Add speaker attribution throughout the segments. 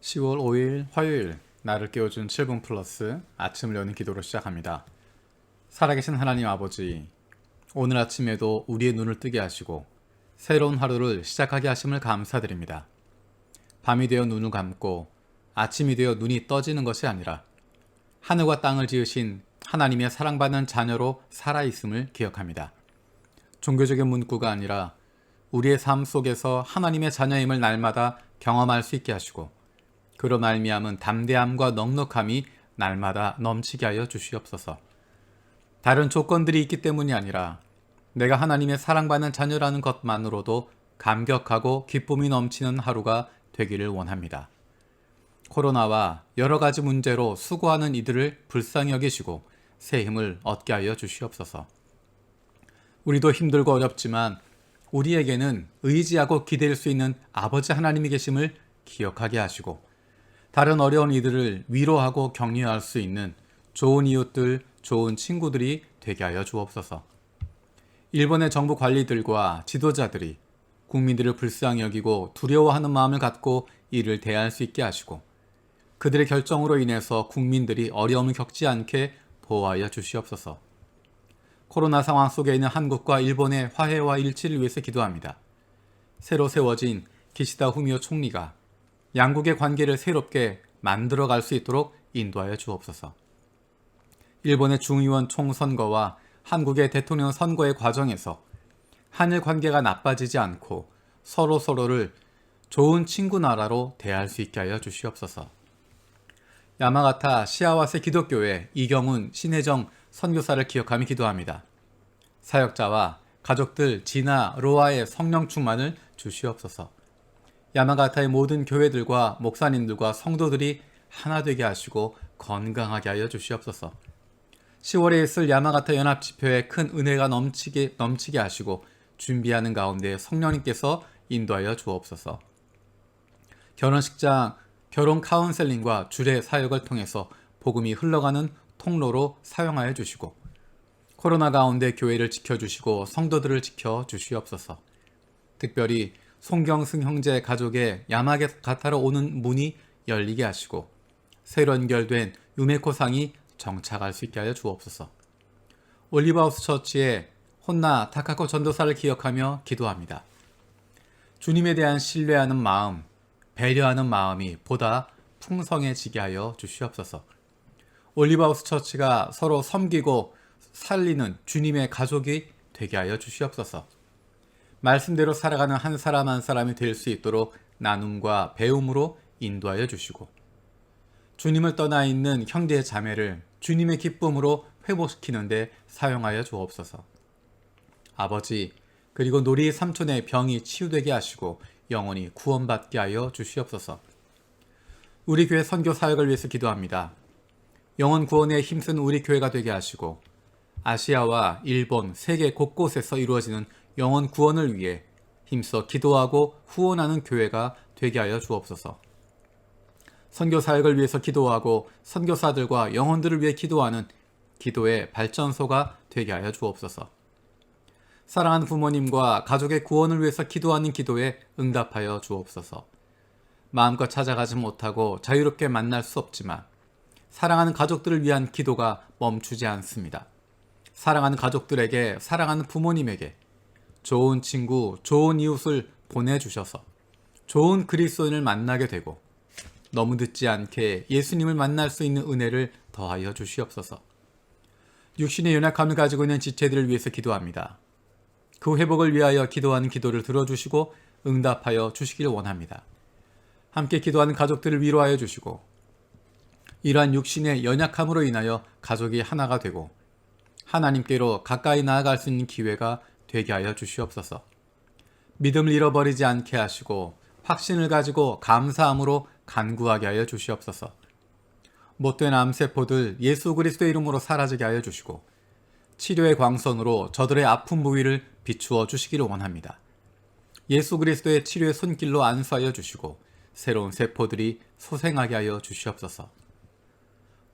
Speaker 1: 10월 5일 화요일 나를 깨워준 7분 플러스 아침을 여는 기도로 시작합니다. 살아계신 하나님 아버지, 오늘 아침에도 우리의 눈을 뜨게 하시고 새로운 하루를 시작하게 하심을 감사드립니다. 밤이 되어 눈을 감고 아침이 되어 눈이 떠지는 것이 아니라 하늘과 땅을 지으신 하나님의 사랑받는 자녀로 살아있음을 기억합니다. 종교적인 문구가 아니라 우리의 삶 속에서 하나님의 자녀임을 날마다 경험할 수 있게 하시고 그로 말미암은 담대함과 넉넉함이 날마다 넘치게 하여 주시옵소서. 다른 조건들이 있기 때문이 아니라 내가 하나님의 사랑받는 자녀라는 것만으로도 감격하고 기쁨이 넘치는 하루가 되기를 원합니다. 코로나와 여러 가지 문제로 수고하는 이들을 불쌍히 여기시고 새 힘을 얻게 하여 주시옵소서. 우리도 힘들고 어렵지만 우리에게는 의지하고 기댈 수 있는 아버지 하나님이 계심을 기억하게 하시고 다른 어려운 이들을 위로하고 격려할 수 있는 좋은 이웃들, 좋은 친구들이 되게 하여 주옵소서. 일본의 정부 관리들과 지도자들이 국민들을 불쌍히 여기고 두려워하는 마음을 갖고 이를 대할 수 있게 하시고 그들의 결정으로 인해서 국민들이 어려움을 겪지 않게 보호하여 주시옵소서. 코로나 상황 속에 있는 한국과 일본의 화해와 일치를 위해서 기도합니다. 새로 세워진 기시다 후미오 총리가 양국의 관계를 새롭게 만들어갈 수 있도록 인도하여 주옵소서. 일본의 중의원 총선거와 한국의 대통령 선거의 과정에서 한일 관계가 나빠지지 않고 서로를 좋은 친구 나라로 대할 수 있게 하여 주시옵소서. 야마가타 시아와세 기독교회 이경훈 신혜정 선교사를 기억하며 기도합니다. 사역자와 가족들 지나 로아의 성령 충만을 주시옵소서. 야마가타의 모든 교회들과 목사님들과 성도들이 하나 되게 하시고 건강하게 하여 주시옵소서. 10월에 있을 야마가타 연합집회에 큰 은혜가 넘치게 하시고 준비하는 가운데 성령님께서 인도하여 주옵소서. 결혼식장, 결혼 카운셀링과 주례 사역을 통해서 복음이 흘러가는 통로로 사용하여 주시고 코로나 가운데 교회를 지켜주시고 성도들을 지켜주시옵소서. 특별히 송경승 형제 가족의 야마가타로 오는 문이 열리게 하시고 새로 연결된 유메코상이 정착할 수 있게 하여 주옵소서. 올리브하우스 처치의 혼나 타카코 전도사를 기억하며 기도합니다. 주님에 대한 신뢰하는 마음, 배려하는 마음이 보다 풍성해지게 하여 주시옵소서. 올리브하우스 처치가 서로 섬기고 살리는 주님의 가족이 되게 하여 주시옵소서. 말씀대로 살아가는 한 사람 한 사람이 될 수 있도록 나눔과 배움으로 인도하여 주시고 주님을 떠나 있는 형제 자매를 주님의 기쁨으로 회복시키는 데 사용하여 주옵소서. 아버지, 그리고 노리 삼촌의 병이 치유되게 하시고 영원히 구원받게 하여 주시옵소서. 우리 교회 선교 사역을 위해서 기도합니다. 영혼 구원에 힘쓴 우리 교회가 되게 하시고 아시아와 일본, 세계 곳곳에서 이루어지는 영혼 구원을 위해 힘써 기도하고 후원하는 교회가 되게 하여 주옵소서. 선교 사역을 위해서 기도하고 선교사들과 영혼들을 위해 기도하는 기도의 발전소가 되게 하여 주옵소서. 사랑하는 부모님과 가족의 구원을 위해서 기도하는 기도에 응답하여 주옵소서. 마음껏 찾아가지 못하고 자유롭게 만날 수 없지만 사랑하는 가족들을 위한 기도가 멈추지 않습니다. 사랑하는 가족들에게, 사랑하는 부모님에게 좋은 친구, 좋은 이웃을 보내주셔서 좋은 그리스도인을 만나게 되고 너무 늦지 않게 예수님을 만날 수 있는 은혜를 더하여 주시옵소서. 육신의 연약함을 가지고 있는 지체들을 위해서 기도합니다. 그 회복을 위하여 기도하는 기도를 들어주시고 응답하여 주시기를 원합니다. 함께 기도하는 가족들을 위로하여 주시고 이러한 육신의 연약함으로 인하여 가족이 하나가 되고 하나님께로 가까이 나아갈 수 있는 기회가 되게 하여 주시옵소서. 믿음을 잃어버리지 않게 하시고 확신을 가지고 감사함으로 간구하게 하여 주시옵소서. 못된 암세포들 예수 그리스도의 이름으로 사라지게 하여 주시고 치료의 광선으로 저들의 아픈 부위를 비추어 주시기를 원합니다. 예수 그리스도의 치료의 손길로 안수하여 주시고 새로운 세포들이 소생하게 하여 주시옵소서.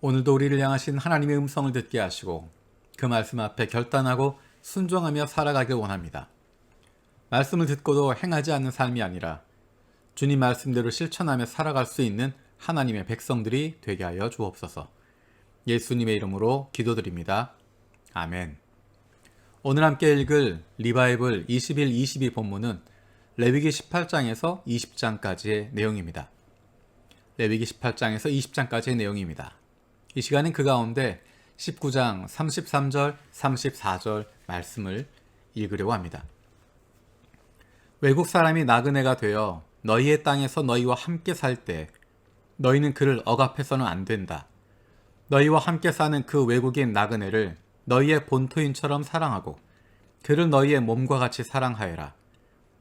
Speaker 1: 오늘도 우리를 향하신 하나님의 음성을 듣게 하시고 그 말씀 앞에 결단하고 순종하며 살아가길 원합니다. 말씀을 듣고도 행하지 않는 삶이 아니라 주님 말씀대로 실천하며 살아갈 수 있는 하나님의 백성들이 되게 하여 주옵소서. 예수님의 이름으로 기도드립니다. 아멘. 오늘 함께 읽을 리바이블 21-22 본문은 레위기 18장에서 20장까지의 내용입니다. 레위기 18장에서 20장까지의 내용입니다. 이 시간은 그 가운데 19장 33절, 34절 말씀을 읽으려고 합니다. 외국 사람이 나그네가 되어 너희의 땅에서 너희와 함께 살 때 너희는 그를 억압해서는 안 된다. 너희와 함께 사는 그 외국인 나그네를 너희의 본토인처럼 사랑하고 그를 너희의 몸과 같이 사랑하여라.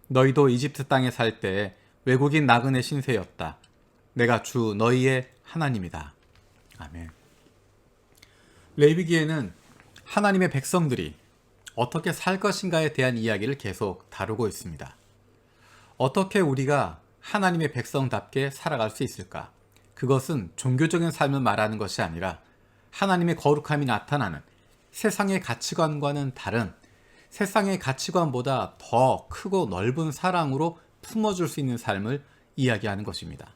Speaker 1: 너희도 이집트 땅에 살 때 외국인 나그네 신세였다. 내가 주 너희의 하나님이다. 아멘. 레위기에는 하나님의 백성들이 어떻게 살 것인가에 대한 이야기를 계속 다루고 있습니다. 어떻게 우리가 하나님의 백성답게 살아갈 수 있을까? 그것은 종교적인 삶을 말하는 것이 아니라 하나님의 거룩함이 나타나는 세상의 가치관과는 다른 세상의 가치관보다 더 크고 넓은 사랑으로 품어줄 수 있는 삶을 이야기하는 것입니다.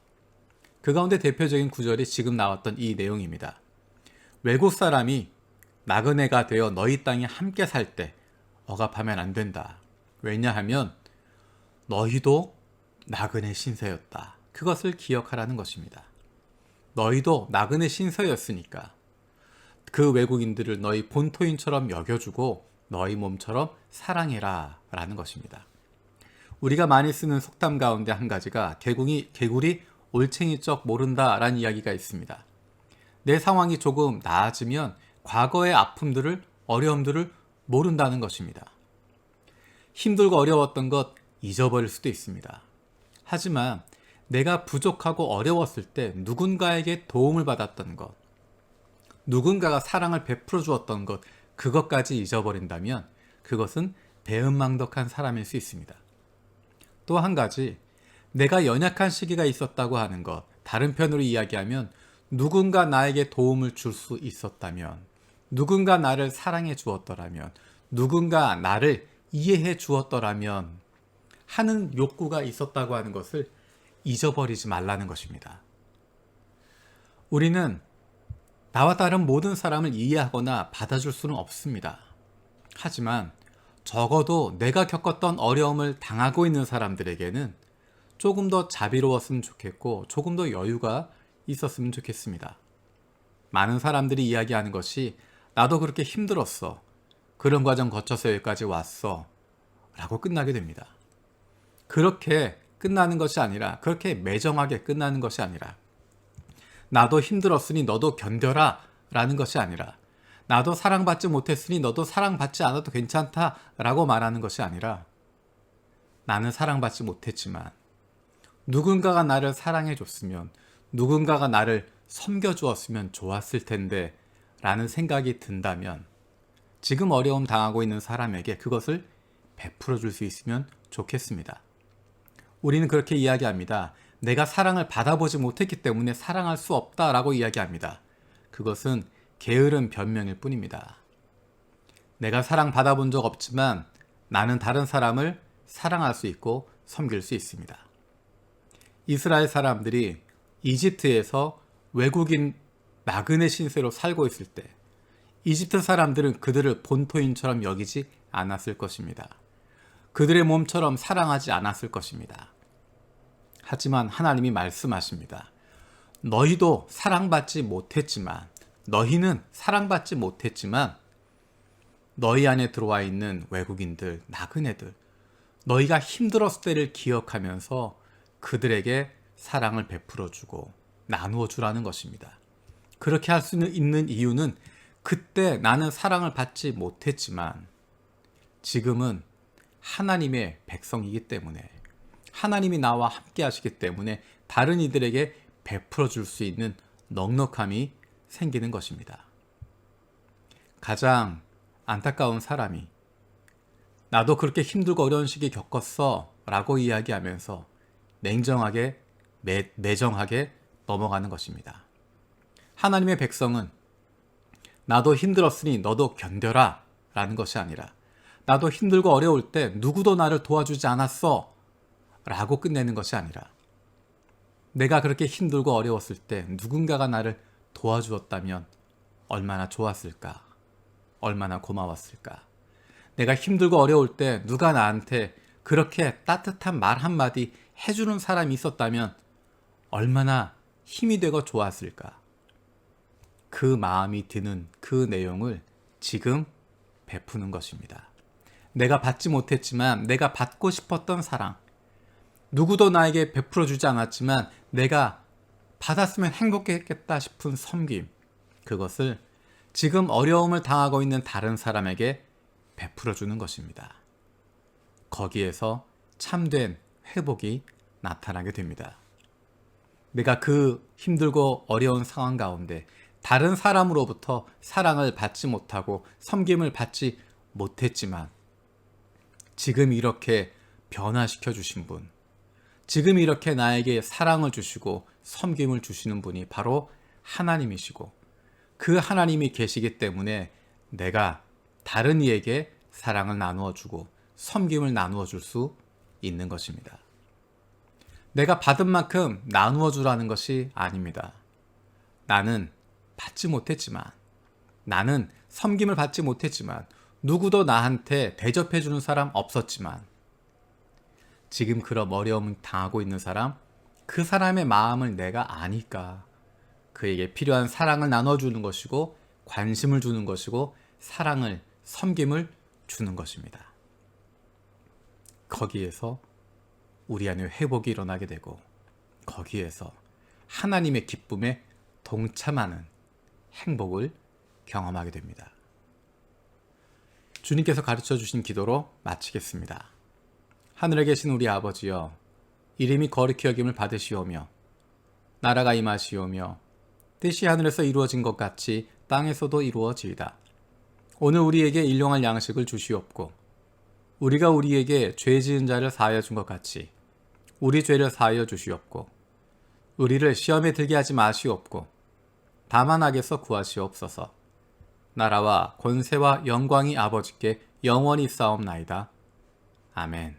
Speaker 1: 그 가운데 대표적인 구절이 지금 나왔던 이 내용입니다. 외국 사람이 나그네가 되어 너희 땅에 함께 살 때 억압하면 안 된다. 왜냐하면 너희도 나그네 신세였다. 그것을 기억하라는 것입니다. 너희도 나그네 신세였으니까 그 외국인들을 너희 본토인처럼 여겨주고 너희 몸처럼 사랑해라 라는 것입니다. 우리가 많이 쓰는 속담 가운데 한 가지가 개구리 올챙이 쩍 모른다 라는 이야기가 있습니다. 내 상황이 조금 나아지면 과거의 아픔들을 어려움들을 모른다는 것입니다. 힘들고 어려웠던 것 잊어버릴 수도 있습니다. 하지만 내가 부족하고 어려웠을 때 누군가에게 도움을 받았던 것, 누군가가 사랑을 베풀어 주었던 것, 그것까지 잊어버린다면 그것은 배은망덕한 사람일 수 있습니다. 또 한 가지, 내가 연약한 시기가 있었다고 하는 것, 다른 편으로 이야기하면 누군가 나에게 도움을 줄 수 있었다면, 누군가 나를 사랑해 주었더라면, 누군가 나를 이해해 주었더라면 하는 욕구가 있었다고 하는 것을 잊어버리지 말라는 것입니다. 우리는 나와 다른 모든 사람을 이해하거나 받아줄 수는 없습니다. 하지만 적어도 내가 겪었던 어려움을 당하고 있는 사람들에게는 조금 더 자비로웠으면 좋겠고 조금 더 여유가 있었으면 좋겠습니다. 많은 사람들이 이야기하는 것이 나도 그렇게 힘들었어. 그런 과정 거쳐서 여기까지 왔어. 라고 끝나게 됩니다. 그렇게 끝나는 것이 아니라, 그렇게 매정하게 끝나는 것이 아니라, 나도 힘들었으니 너도 견뎌라 라는 것이 아니라, 나도 사랑받지 못했으니 너도 사랑받지 않아도 괜찮다 라고 말하는 것이 아니라, 나는 사랑받지 못했지만 누군가가 나를 사랑해 줬으면, 누군가가 나를 섬겨주었으면 좋았을 텐데 라는 생각이 든다면 지금 어려움 당하고 있는 사람에게 그것을 베풀어 줄 수 있으면 좋겠습니다. 우리는 그렇게 이야기합니다. 내가 사랑을 받아보지 못했기 때문에 사랑할 수 없다라고 이야기합니다. 그것은 게으른 변명일 뿐입니다. 내가 사랑받아본 적 없지만 나는 다른 사람을 사랑할 수 있고 섬길 수 있습니다. 이스라엘 사람들이 이집트에서 외국인 나그네 신세로 살고 있을 때 이집트 사람들은 그들을 본토인처럼 여기지 않았을 것입니다. 그들의 몸처럼 사랑하지 않았을 것입니다. 하지만 하나님이 말씀하십니다. 너희도 사랑받지 못했지만, 너희는 사랑받지 못했지만 너희 안에 들어와 있는 외국인들, 나그네들, 너희가 힘들었을 때를 기억하면서 그들에게 사랑을 베풀어 주고 나누어 주라는 것입니다. 그렇게 할 수 있는 이유는 그때 나는 사랑을 받지 못했지만 지금은 하나님의 백성이기 때문에, 하나님이 나와 함께 하시기 때문에 다른 이들에게 베풀어 줄 수 있는 넉넉함이 생기는 것입니다. 가장 안타까운 사람이 나도 그렇게 힘들고 어려운 시기 겪었어 라고 이야기하면서 냉정하게 매정하게 넘어가는 것입니다. 하나님의 백성은 나도 힘들었으니 너도 견뎌라 라는 것이 아니라, 나도 힘들고 어려울 때 누구도 나를 도와주지 않았어 라고 끝내는 것이 아니라, 내가 그렇게 힘들고 어려웠을 때 누군가가 나를 도와주었다면 얼마나 좋았을까? 얼마나 고마웠을까? 내가 힘들고 어려울 때 누가 나한테 그렇게 따뜻한 말 한마디 해주는 사람이 있었다면 얼마나 힘이 되고 좋았을까? 그 마음이 드는 그 내용을 지금 베푸는 것입니다. 내가 받지 못했지만 내가 받고 싶었던 사랑, 누구도 나에게 베풀어 주지 않았지만 내가 받았으면 행복했겠다 싶은 섬김, 그것을 지금 어려움을 당하고 있는 다른 사람에게 베풀어 주는 것입니다. 거기에서 참된 회복이 나타나게 됩니다. 내가 그 힘들고 어려운 상황 가운데 다른 사람으로부터 사랑을 받지 못하고 섬김을 받지 못했지만 지금 이렇게 변화시켜 주신 분, 지금 이렇게 나에게 사랑을 주시고 섬김을 주시는 분이 바로 하나님이시고 그 하나님이 계시기 때문에 내가 다른 이에게 사랑을 나누어 주고 섬김을 나누어 줄 수 있는 것입니다. 내가 받은 만큼 나누어 주라는 것이 아닙니다. 나는 받지 못했지만, 나는 섬김을 받지 못했지만, 누구도 나한테 대접해 주는 사람 없었지만, 지금 그런 어려움을 당하고 있는 사람, 그 사람의 마음을 내가 아니까 그에게 필요한 사랑을 나눠주는 것이고 관심을 주는 것이고 사랑을, 섬김을 주는 것입니다. 거기에서 우리 안에 회복이 일어나게 되고 거기에서 하나님의 기쁨에 동참하는 행복을 경험하게 됩니다. 주님께서 가르쳐 주신 기도로 마치겠습니다. 하늘에 계신 우리 아버지여, 이름이 거룩히 여김을 받으시오며 나라가 임하시오며 뜻이 하늘에서 이루어진 것 같이 땅에서도 이루어지이다. 오늘 우리에게 일용할 양식을 주시옵고 우리가 우리에게 죄 지은 자를 사하여 준 것 같이 우리 죄를 사하여 주시옵고 우리를 시험에 들게 하지 마시옵고 다만 악에서 구하시옵소서. 나라와 권세와 영광이 아버지께 영원히 쌓옵나이다. 아멘.